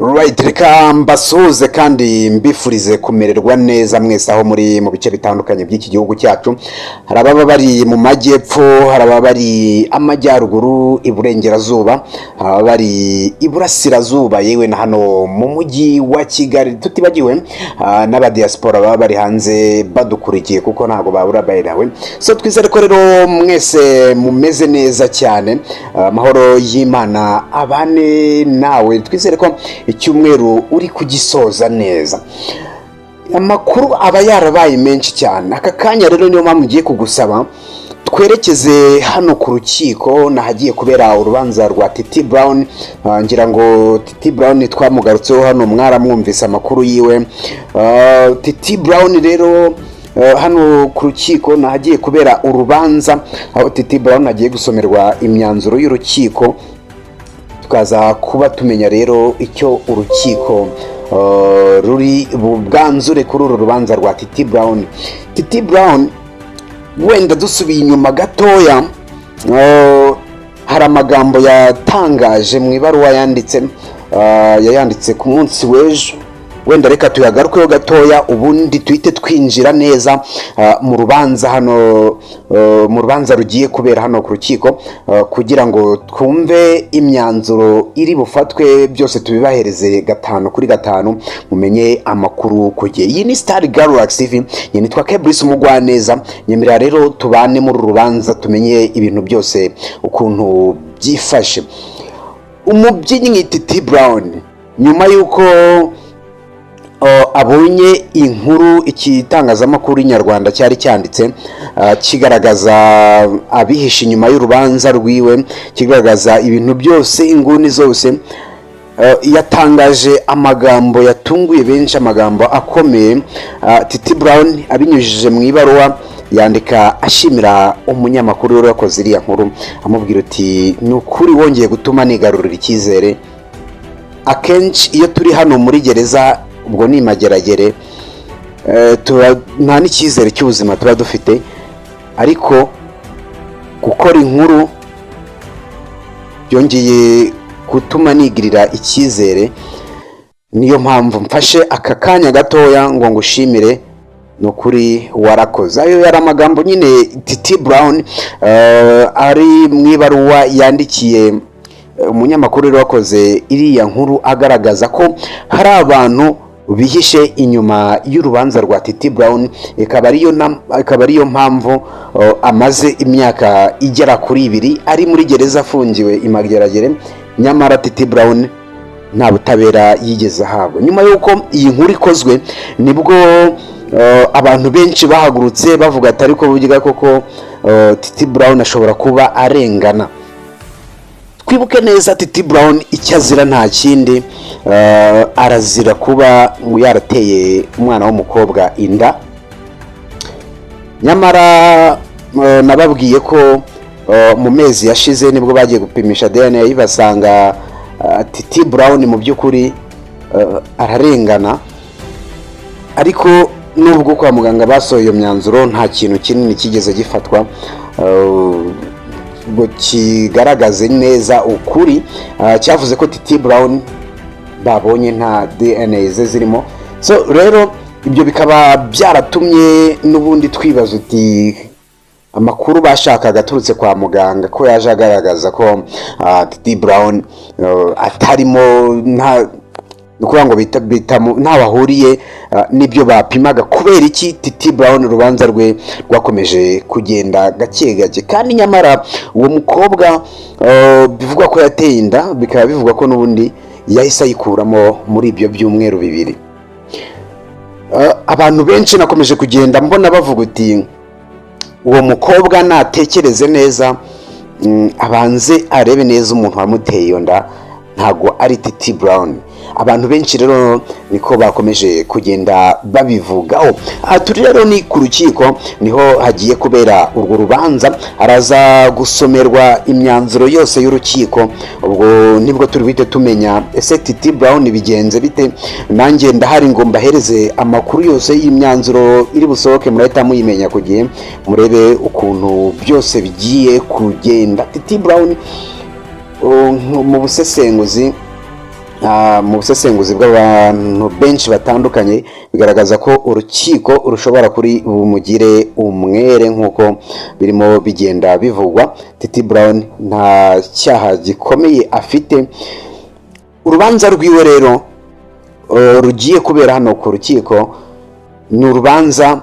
Right, reka mbasuhuze kandi mbifurize kumererwa neza mwese aho muri mu bice bitandukanye by'iki gihugu cyacu. Hari ababa bari mu majyepfo, hari ababa bari amajyaruguru, iburengerazuba, hari ababa bari iburasirazuba, yewe na hano mu mujyi wa Kigali, tutibagiwe n'abadiaspora baba bari hanze badukurikiye kuko ntago babura bayirawe. So twizere ko rero mwese mumeze neza cyane, amahoro y'Imana abane nawe. Twizere ko icyumweru uri kugisoza neza. Amakuru aba yarabaye menshi cyane. Aka kanya rero niyo mpamvu ngiye kugusaba twerekeze hano ku rukiko nahagiye kubera urubanza rwa Titi Brown. Ngira ngo Titi Brown twamugarutseho hano, mwaramwumvise amakuru yiwe. Titi Brown rero hano ku rukiko nahagiye kubera urubanza, aho Titi Brown agiye gusomerwa imyanzuro y'urukiko, tukaza kuba tumenya rero icyo urukiko ruri bwanzure kuri uru rubanza rwa Titi Brown. Titi Brown, wenda dusubiye inyuma gatoya, hari amagambo yatangaje mu ibaruwa yayanditse ku munsi w'ejo. Wenda reka tuyagarukeho gatoya ubundi tuhite twinjira neza mu rubanza hano, mu rubanza rugiye kubera hano ku rukiko, kugira ngo twumve imyanzuro iri bufatwe, byose tubibahereze 5 kuri 5 mumenye amakuru kugiye. Iyi ni Star Galaxy TV, nitwa Kebrice Umugwaneza. Nyemerera rero tubane muri rubanza tumenye ibintu byose ukuntu byifashe. Umubyinnyi Titi Brown, nyuma yuko abonye inkuru ikitangazamakuru nyarwanda cyari cyanditse kigaragaza abihishe inyuma y'urubanza rwiwe, kigaragaza ibintu byose, inguni zose, yatangaje amagambo yatunguye benshi, amagambo akomeye. Titi Brown abinyujije mu ibaruwa yandika ashimira umunyamakuru wari wakoze iriya nkuru, amubwira uti ni ukuri wongeye gutuma nigarurira icyizere. Akenshi iyo turi hano muri gereza, ubwo ni mageragere, nta n'icyizere cy'ubuzima tuba dufite, ariko gukora inkuru byongeye gutuma nigirira icyizere. Niyo mpamvu mfashe aka kanya gatoya ngo ngushimire, ni ukuri warakoze. Ayo yari amagambo nyine Titi Brown ari mu ibaruwa yandikiye umunyamakuru wari wakoze iriya nkuru, agaragaza ko hari abantu bihishe inyuma y'urubanza rwa Titi Brown. Ikaba ariyo mpamvu amaze imyaka igera kuri 2 ari muri gereza afungiwe imageragere, nyamara Titi Brown nta butabera yigeze ahabwa. Nyuma yuko iyi nkuru ikozwe, nibwo abantu benshi bahagurutse bavuga ati ariko burya koko Titi Brown ashobora kuba arengana. Twibuke neza Titi Brown icyo azira nta kindi, arazira kuba yarateye umwana w'umukobwa inda. Nyamara nababwiye ko mu mezi yashize nibwo bagiye gupimisha DNA basanga Titi Brown mu by'ukuri ararengana, ariko nubwo kwa muganga basohoye iyo myanzuro nta kintu kinini kigeze gifatwa ngo kigaragaze neza ukuri. Cyavuze ko Titi Brown babonye nta DNA ze zirimo. So rero ibyo bikaba byaratumye n'ubundi twibaza uti amakuru bashakaga aturutse kwa muganga ko yaje agaragaza ko Titi Brown atarimo, nukuvuga ngo nta bahuriye n'ibyo bapimaga. Kubera iki Titi Brown urubanza rwe rwakomeje kugenda gake gake, kandi nyamara uwo mukobwa bivugwa ko yateye inda, bikaba bivugwa ko n'ubundi yahise ayikuramo muri ibyo byumweru 2. Abantu benshi nakomeje kugenda mbona bavuga uti uwo mukobwa natekereze neza, abanze arebe neza umuntu wamuteye iyo nda, ntago ari Titi Brown. Abantu benshi rero niko bakomeje kugenda babivugaho. Turi rero ni ku rukiko, niho hagiye kubera urwo rubanza, araza gusomerwa imyanzuro yose y'urukiko. Ubwo nibwo turi bite tumenya ese Titi Brown bigenze bite. Nanjye ndahari ngo mbahereze amakuru yose y'imyanzuro iri busohoke, murahita muyimenya ku gihe, murebe ukuntu byose bigiye kugenda. Titi Brown mu busesenguzi mu busesenguzi bw'abantu benshi batandukanye bigaragaza ko urukiko rushobora kuri bumugire umwere nk'uko birimo bigenda bivugwa. Titi Brown nta cyaha gikomeye afite. Urubanza rwiwe rero rugiye kubera hano ku rukiko ni urubanza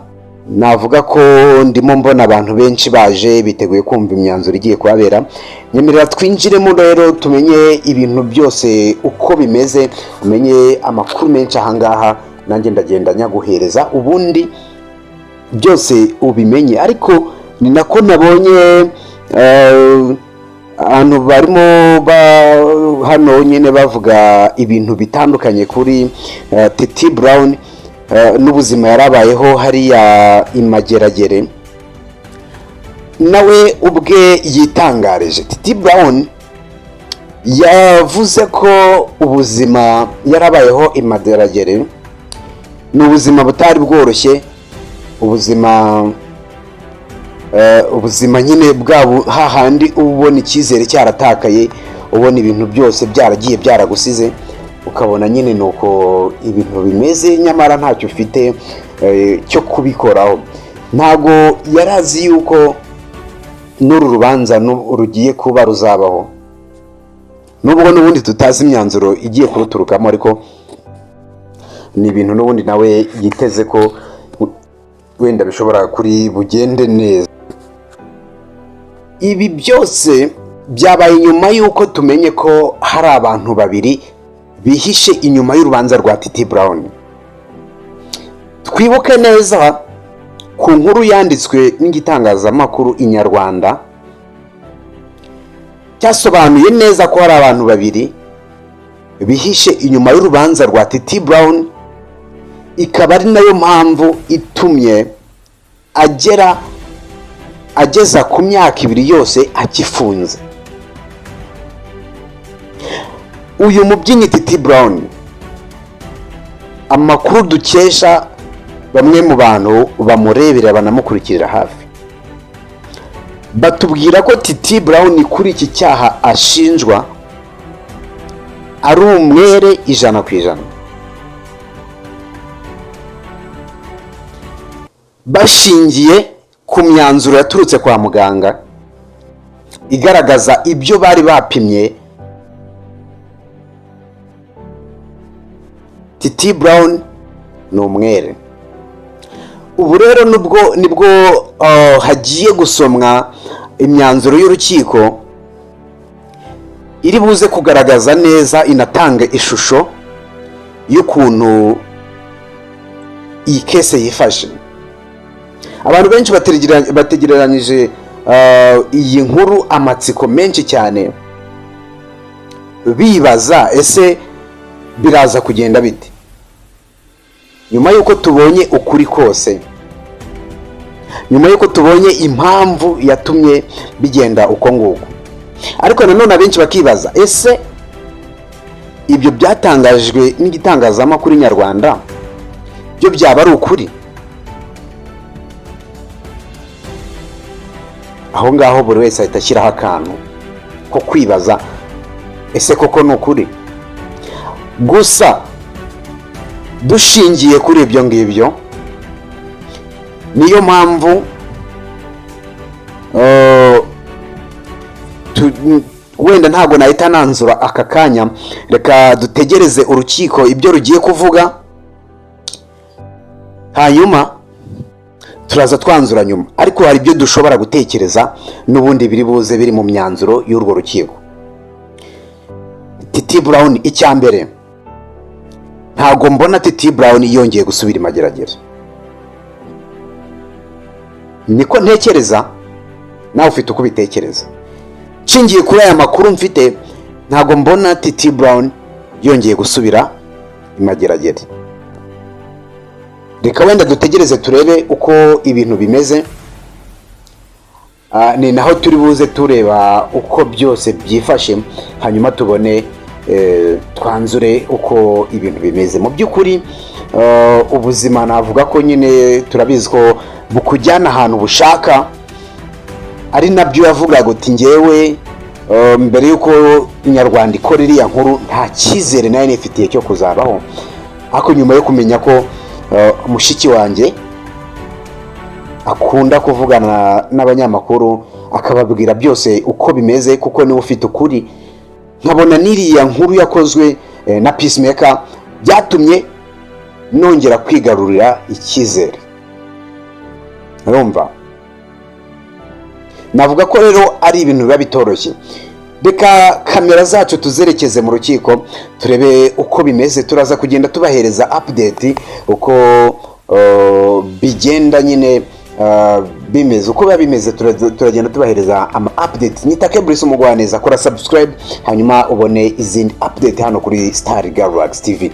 navuga ko ndimo mbona abantu benshi baje biteguye kumva imyanzuro igiye kuhabera. Nyemerera twinjiremo rero tumenye ibintu byose uko bimeze, umenye amakuru menshi ahangaha, nanjye ndagenda nyaguhereza ubundi byose ubimenye. Ariko ni nako nabonye abantu barimo hano nyine bavuga ibintu bitandukanye kuri Titi Brown n'ubuzima yarabayeho hariya imageragere. Nawe ubwe yitangarije. Titi Brown yavuze ko ubuzima yarabayeho imageragere ni ubuzima butari bworoshye, ubuzima nyine bwabo hahandi ubona icyizere cyaratakaye, ubona ibintu byose byaragiye byaragusize, ukabona nyine nuko ibintu bimeze nyamara ntacyo ufite cyo kubikoraho. Ntago yarazi yuko n'uru rubanza rugiye kuba ruzabaho, nubwo n'ubundi tutazi imyanzuro igiye kuruturukamo, ariko ni ibintu n'ubundi nawe yiteze ko wenda bishobora kuri bugende neza. Ibi byose byabaye nyuma y'uko tumenye ko hari abantu babiri bihishe inyuma y'urubanza rwa Titi Brown. Twibuke neza ku nkuru yanditswe n'igitangazamakuru Inyarwanda, cyasobanuye neza ko hari abantu babiri bihishe inyuma y'urubanza rwa Titi Brown, ikaba ari nayo mpamvu itumye ageza ku myaka 2 yose akifunze. Uyu mubyinnyi Titi Brown, amakuru dukesha bamwe mu bantu bamurebera banamukurikirira hafi, batubwira ko Titi Brown kuri iki cyaha ashinjwa ari umwere 100%. Bashingiye ku myanzuro yaturutse kwa muganga igaragaza ibyo bari bapimye, Titi Brown ni umwere. Ubu rero nibwo hagiye gusomwa imyanzuro y'urukiko iri buze kugaragaza neza, inatanga ishusho y'ukuntu iyi kese yifashe. Abantu benshi bategereranyije iyi nkuru amatsiko menshi cyane, bibaza ese biraza kugenda bite nyuma y'uko tubonye ukuri kose, nyuma y'uko tubonye impamvu yatumye bigenda uko nguko. Ariko nanone abenshi bakibaza ese ibyo byatangajwe n'igitangazamakuru Inyarwanda byo byaba ari ukuri? Aho ngaho buri wese ahita ashyiraho akantu ko kwibaza ese koko ni ukuri. Gusa dushingiye kuri ibyo ngibyo, niyo mpamvu wenda ntabwo nahita nanzura aka kanya, reka dutegereze urukiko ibyo rugiye kuvuga, hanyuma turaza twanzura nyuma. Ariko hari ibyo dushobora gutekereza n'ubundi biri buze biri mu myanzuro y'urwo rukiko. Titi Brown, icyambere, ntago mbona Titi Brown yongeye gusubira imageragere. Niko ntekereza, nawe ufite uko bitekereza. Nshingiye kuri aya makuru mfite, ntago mbona Titi Brown yongeye gusubira imageragere. Reka wenda dutegereze turebe uko ibintu bimeze, ni naho turi buze tureba uko byose byifashe, hanyuma tubone twanzure uko ibintu bimeze. Mu by'ukuri ubuzima navuga ko nyine turabizi ko bukujyana ahantu bushaka, ari nabyo yavugaga uti ngewe mbere yuko Inyarwanda ikora iriya nkuru nta cyizere nayo nifitiye cyo kuzabaho, ariko nyuma yo kumenya ko mushiki wanjye akunda kuvugana n'abanyamakuru akababwira byose uko bimeze kuko niwe ufite ukuri, nkabona n'iriya nkuru yakozwe na Peacemaker byatumye nongera kwigarurira icyizere. urumva navuga ko rero ari ibintu biba bitoroshye. Reka kamera zacu tuzerekeze mu rukiko turebe uko bimeze, turaza kugenda tubahereza update uko bigenda nyine bimeze, uko biba bimeze turagenda tubahereza ama update. Nitake Bruce Umugwaneza, kora subscribe hanyuma ubone izindi update hano kuri Star Galaxy TV.